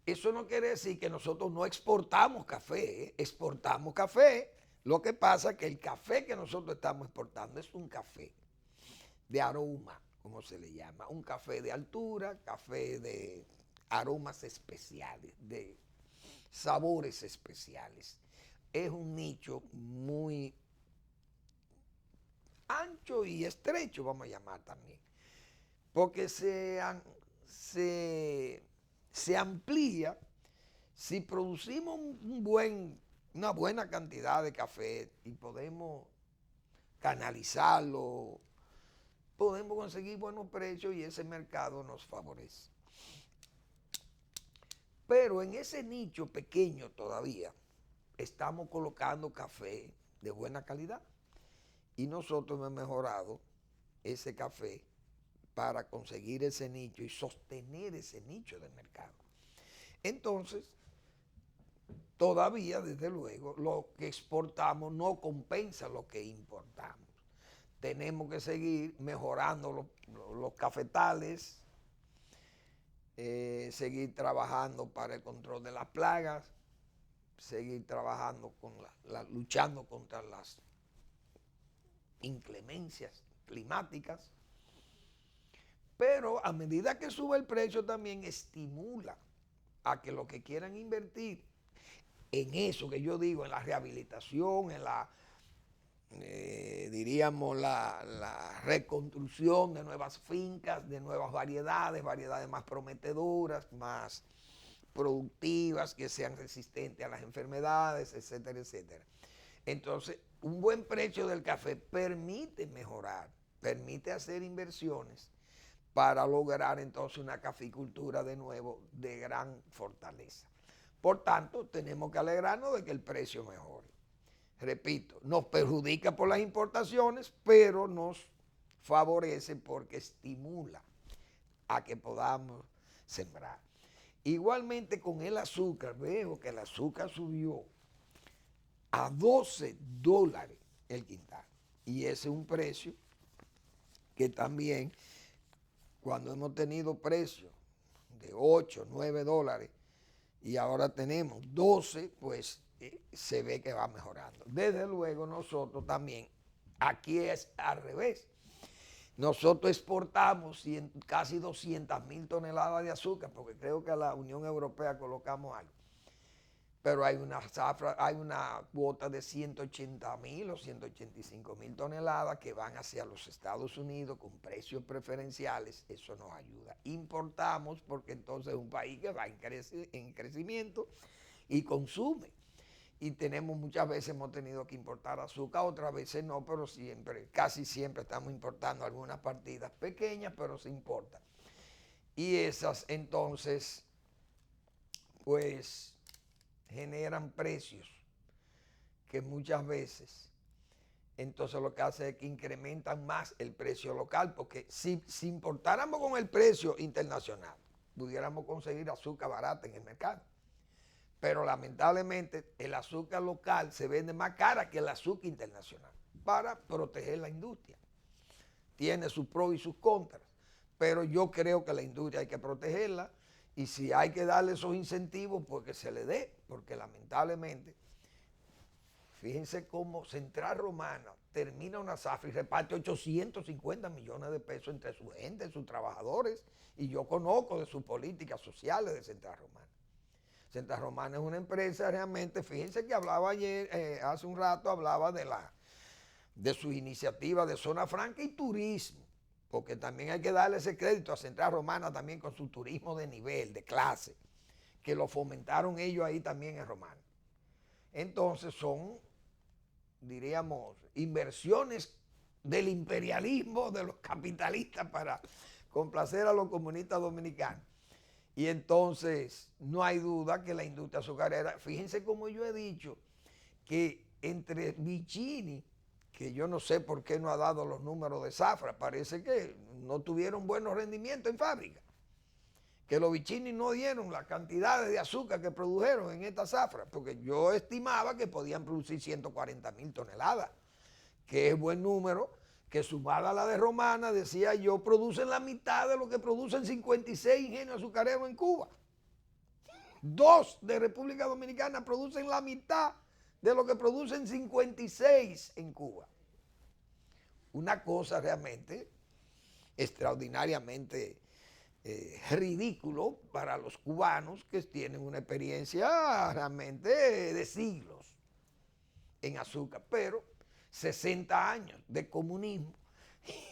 Eso no quiere decir que nosotros no exportamos café, ¿eh? Exportamos café. Lo que pasa es que el café que nosotros estamos exportando es un café de aroma, como se le llama. Un café de altura, café de aromas especiales, de sabores especiales. Es un nicho muy ancho y estrecho, vamos a llamar también, porque se amplía si producimos una buena cantidad de café y podemos canalizarlo, podemos conseguir buenos precios y ese mercado nos favorece. Pero en ese nicho pequeño todavía estamos colocando café de buena calidad y nosotros hemos mejorado ese café para conseguir ese nicho y sostener ese nicho de mercado. Entonces, todavía, desde luego, lo que exportamos no compensa lo que importamos. Tenemos que seguir mejorando los cafetales, seguir trabajando para el control de las plagas, seguir trabajando luchando contra las inclemencias climáticas, pero a medida que sube el precio también estimula a que los que quieran invertir en eso que yo digo, en la rehabilitación, en la diríamos la reconstrucción de nuevas fincas, de nuevas variedades más prometedoras, más productivas, que sean resistentes a las enfermedades, etcétera, etcétera. Entonces, un buen precio del café permite mejorar, permite hacer inversiones para lograr entonces una caficultura de nuevo de gran fortaleza. Por tanto, tenemos que alegrarnos de que el precio mejore. Repito, nos perjudica por las importaciones, pero nos favorece porque estimula a que podamos sembrar. Igualmente con el azúcar, veo que el azúcar subió a $12 el quintal. Y ese es un precio que también, cuando hemos tenido precios de $8, $9, y ahora tenemos 12, pues se ve que va mejorando. Desde luego nosotros también, aquí es al revés. Nosotros exportamos casi 200.000 toneladas de azúcar, porque creo que a la Unión Europea colocamos algo. Pero hay una cuota de 180.000 o 185.000 toneladas que van hacia los Estados Unidos con precios preferenciales. Eso nos ayuda. Importamos porque entonces es un país que va en crecimiento y consume. Y muchas veces hemos tenido que importar azúcar, otras veces no, pero casi siempre estamos importando algunas partidas pequeñas, pero se importan. Y esas entonces, pues, generan precios que muchas veces, entonces lo que hace es que incrementan más el precio local, porque si importáramos con el precio internacional, pudiéramos conseguir azúcar barata en el mercado. Pero lamentablemente el azúcar local se vende más cara que el azúcar internacional para proteger la industria. Tiene sus pros y sus contras, pero yo creo que la industria hay que protegerla y si hay que darle esos incentivos, pues que se le dé, porque lamentablemente, fíjense cómo Central Romana termina una zafra y reparte 850 millones de pesos entre su gente, sus trabajadores, y yo conozco de sus políticas sociales de Central Romana. Central Romana es una empresa realmente, fíjense que hablaba ayer, hace un rato hablaba de su iniciativa de zona franca y turismo, porque también hay que darle ese crédito a Central Romana también con su turismo de nivel, de clase, que lo fomentaron ellos ahí también en Romana. Entonces son, diríamos, inversiones del imperialismo de los capitalistas para complacer a los comunistas dominicanos. Y entonces no hay duda que la industria azucarera, fíjense como yo he dicho, que entre Vicini, que yo no sé por qué no ha dado los números de zafra, parece que no tuvieron buenos rendimientos en fábrica, que los Vicini no dieron las cantidades de azúcar que produjeron en esta zafra, porque yo estimaba que podían producir 140.000 toneladas, que es buen número, que sumada a la de Romana, decía yo, producen la mitad de lo que producen 56 ingenios azucareros en Cuba. 2 de República Dominicana producen la mitad de lo que producen 56 en Cuba. Una cosa realmente extraordinariamente ridículo para los cubanos que tienen una experiencia realmente de siglos en azúcar, pero 60 años de comunismo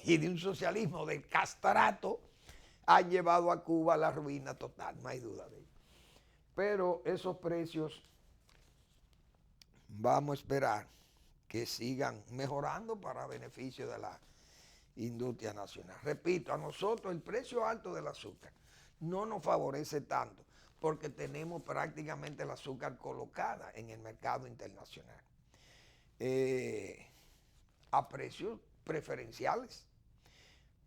y de un socialismo del castrato han llevado a Cuba a la ruina total, no hay duda de ello. Pero esos precios vamos a esperar que sigan mejorando para beneficio de la industria nacional. Repito, a nosotros el precio alto del azúcar no nos favorece tanto porque tenemos prácticamente el azúcar colocada en el mercado internacional a precios preferenciales.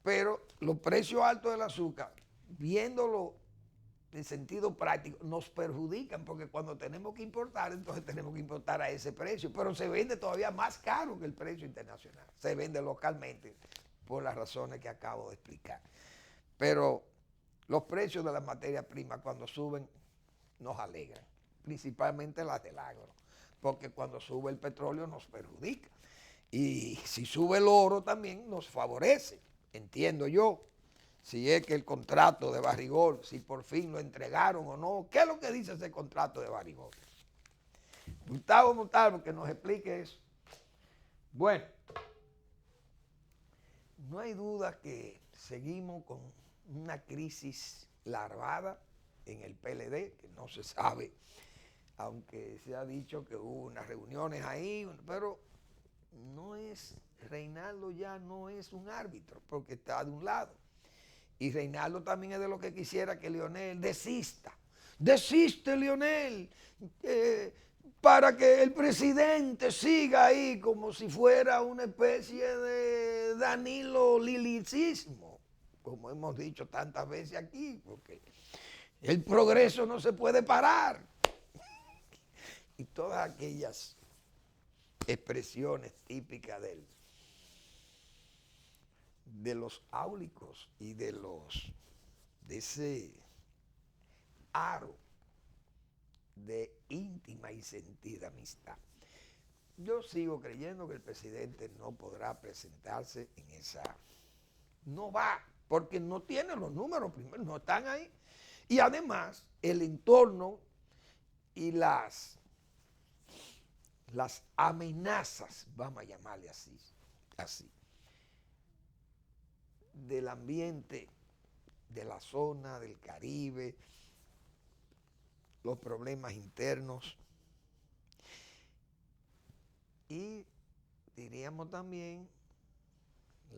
Pero los precios altos del azúcar, viéndolo en sentido práctico, nos perjudican porque cuando tenemos que importar, entonces tenemos que importar a ese precio, pero se vende todavía más caro que el precio internacional. Se vende localmente por las razones que acabo de explicar. Pero los precios de las materias primas cuando suben nos alegran, principalmente las del agro, porque cuando sube el petróleo nos perjudica. Y si sube el oro también nos favorece, entiendo yo. Si es que el contrato de Barrigol, si por fin lo entregaron o no, ¿qué es lo que dice ese contrato de Barrigol? Gustavo Montalvo, que nos explique eso. Bueno, no hay duda que seguimos con una crisis larvada en el PLD, que no se sabe, aunque se ha dicho que hubo unas reuniones ahí, pero no es, Reinaldo ya no es un árbitro, porque está de un lado. Y Reinaldo también es de lo que quisiera que Leonel desista. Desiste, Leonel, para que el presidente siga ahí como si fuera una especie de Danilo Lilicismo, como hemos dicho tantas veces aquí, porque el progreso no se puede parar. Y todas aquellas expresiones típicas de los áulicos y de ese aro de íntima y sentida amistad. Yo sigo creyendo que el presidente no podrá presentarse en esa... No va, porque no tiene los números, primero, no están ahí. Y además, el entorno y las amenazas, vamos a llamarle así, del ambiente de la zona del Caribe, los problemas internos y diríamos también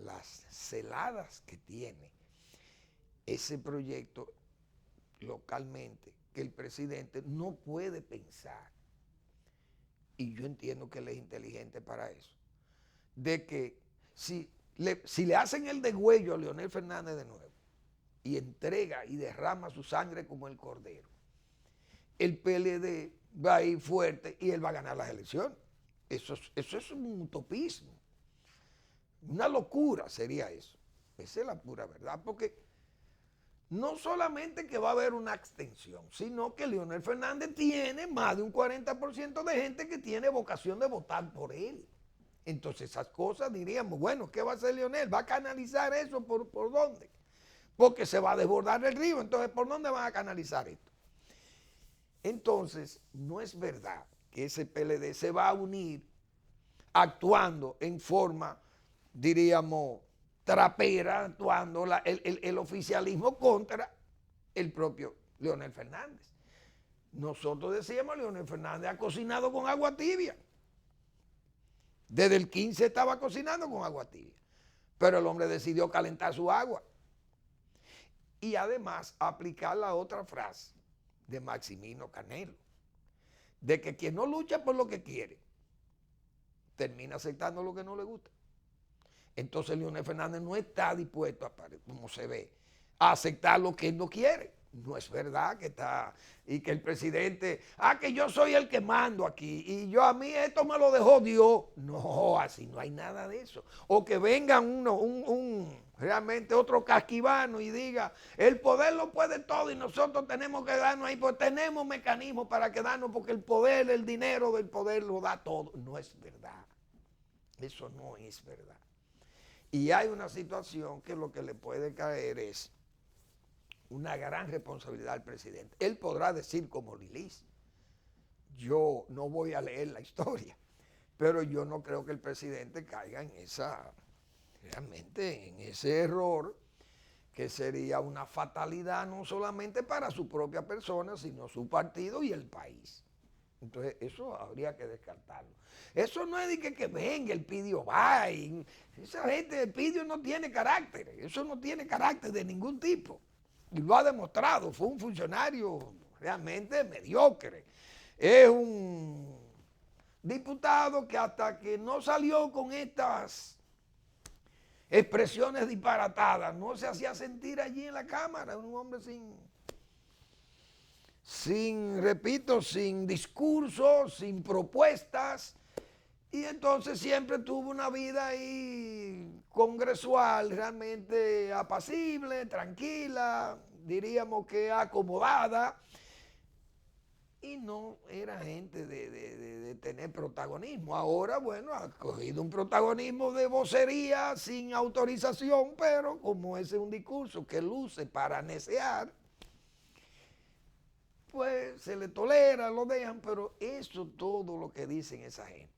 las celadas que tiene ese proyecto localmente, que el presidente no puede pensar, y yo entiendo que él es inteligente para eso, de que si le hacen el degüello a Leonel Fernández de nuevo y entrega y derrama su sangre como el cordero, el PLD va a ir fuerte y él va a ganar las elecciones. Eso es un utopismo. Una locura sería eso. Esa es la pura verdad, porque no solamente que va a haber una abstención, sino que Leonel Fernández tiene más de un 40% de gente que tiene vocación de votar por él. Entonces esas cosas diríamos, bueno, ¿qué va a hacer Leonel? ¿Va a canalizar eso por dónde? Porque se va a desbordar el río, entonces ¿por dónde van a canalizar esto? Entonces, no es verdad que ese PLD se va a unir actuando en forma, diríamos, trapera, actuando el oficialismo contra el propio Leonel Fernández. Nosotros decíamos, Leonel Fernández ha cocinado con agua tibia. Desde el 15 estaba cocinando con agua tibia, pero el hombre decidió calentar su agua. Y además aplicar la otra frase de Maximino Canelo, de que quien no lucha por lo que quiere, termina aceptando lo que no le gusta. Entonces Leonel Fernández no está dispuesto, como se ve, a aceptar lo que él no quiere. No es verdad que está, y que el presidente, que yo soy el que mando aquí, y a mí esto me lo dejó Dios. No, así no hay nada de eso. O que venga realmente otro casquivano y diga, el poder lo puede todo y nosotros tenemos que darnos ahí, pues tenemos mecanismos para quedarnos porque el poder, el dinero del poder lo da todo. No es verdad. Eso no es verdad. Y hay una situación que lo que le puede caer es una gran responsabilidad al presidente. Él podrá decir como Lilis, yo no voy a leer la historia, pero yo no creo que el presidente caiga en realmente en ese error, que sería una fatalidad no solamente para su propia persona, sino su partido y el país. Entonces, eso habría que descartarlo. Eso no es de que venga el Pidio va. Esa gente del Pidio no tiene carácter. Eso no tiene carácter de ningún tipo. Y lo ha demostrado. Fue un funcionario realmente mediocre. Es un diputado que hasta que no salió con estas expresiones disparatadas, no se hacía sentir allí en la Cámara. Un hombre sin discurso, sin propuestas, y entonces siempre tuvo una vida ahí congresual realmente apacible, tranquila, diríamos que acomodada, y no era gente de tener protagonismo. Ahora, bueno, ha cogido un protagonismo de vocería sin autorización, pero como ese es un discurso que luce para necear, pues se le tolera, lo dejan, pero eso todo lo que dicen esa gente,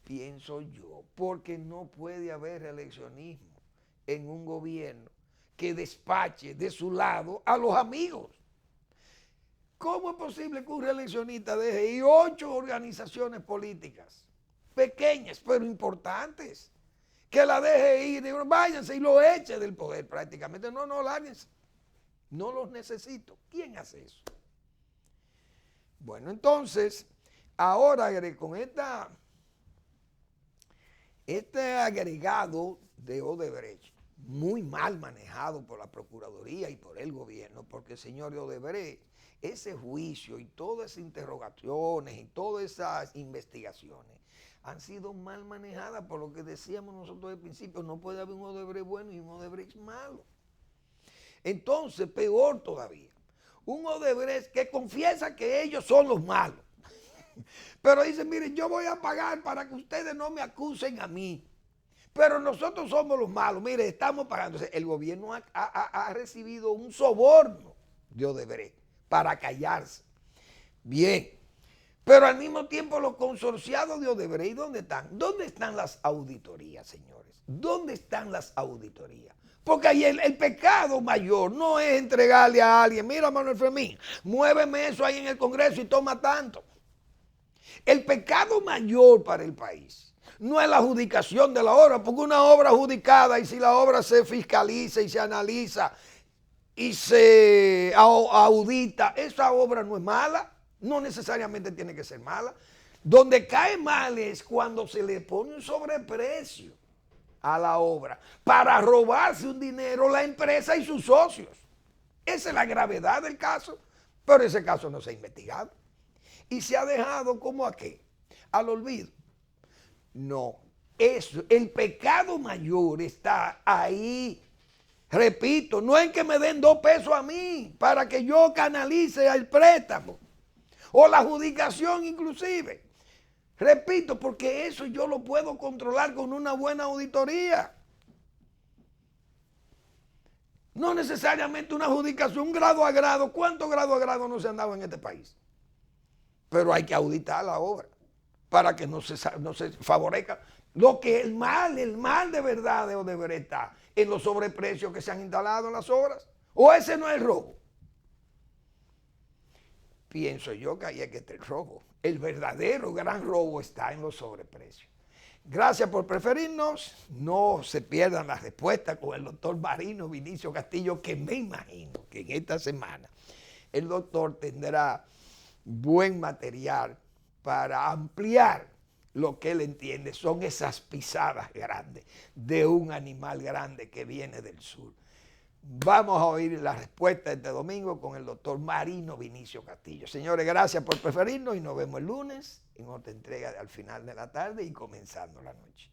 pienso yo, porque no puede haber reeleccionismo en un gobierno que despache de su lado a los amigos. ¿Cómo es posible que un reeleccionista deje ir 8 organizaciones políticas, pequeñas pero importantes, que la deje ir, digo, váyanse y lo eche del poder prácticamente? No, lárguense. No los necesito. ¿Quién hace eso? Bueno, entonces, ahora con este agregado de Odebrecht, muy mal manejado por la Procuraduría y por el gobierno, porque, señor Odebrecht, ese juicio y todas esas interrogaciones y todas esas investigaciones han sido mal manejadas, por lo que decíamos nosotros al principio, no puede haber un Odebrecht bueno y un Odebrecht malo. Entonces, peor todavía, Un Odebrecht que confiesa que ellos son los malos. Pero dicen, miren, yo voy a pagar para que ustedes no me acusen a mí. Pero nosotros somos los malos. Mire, estamos pagando. El gobierno ha recibido un soborno de Odebrecht para callarse. Bien. Pero al mismo tiempo los consorciados de Odebrecht, ¿dónde están? ¿Dónde están las auditorías, señores? ¿Dónde están las auditorías? Porque ahí el pecado mayor no es entregarle a alguien, mira Manuel Fermín, muéveme eso ahí en el Congreso y toma tanto. El pecado mayor para el país no es la adjudicación de la obra, porque una obra adjudicada y si la obra se fiscaliza y se analiza y se audita, esa obra no es mala, no necesariamente tiene que ser mala. Donde cae mal es cuando se le pone un sobreprecio a la obra para robarse un dinero la empresa y sus socios. Esa es la gravedad del caso, pero ese caso no se ha investigado. Y se ha dejado como a qué, al olvido. No, eso, el pecado mayor está ahí. Repito, no es que me den 2 pesos a mí para que yo canalice el préstamo o la adjudicación inclusive. Repito, porque eso yo lo puedo controlar con una buena auditoría. No necesariamente una adjudicación, un grado a grado. ¿Cuántos grados a grado no se han dado en este país? Pero hay que auditar la obra para que no se favorezca. Lo que el mal de verdad de Odebrecht está en los sobreprecios que se han instalado en las obras. ¿O ese no es el robo? Pienso yo que ahí es que está el robo. El verdadero gran robo está en los sobreprecios. Gracias por preferirnos. No se pierdan las respuestas con el doctor Marino Vinicio Castillo, que me imagino que en esta semana el doctor tendrá buen material para ampliar lo que él entiende. Son esas pisadas grandes de un animal grande que viene del sur. Vamos a oír la respuesta este domingo con el doctor Marino Vinicio Castillo. Señores, gracias por preferirnos y nos vemos el lunes en otra entrega de Al Final de la Tarde y comenzando la noche.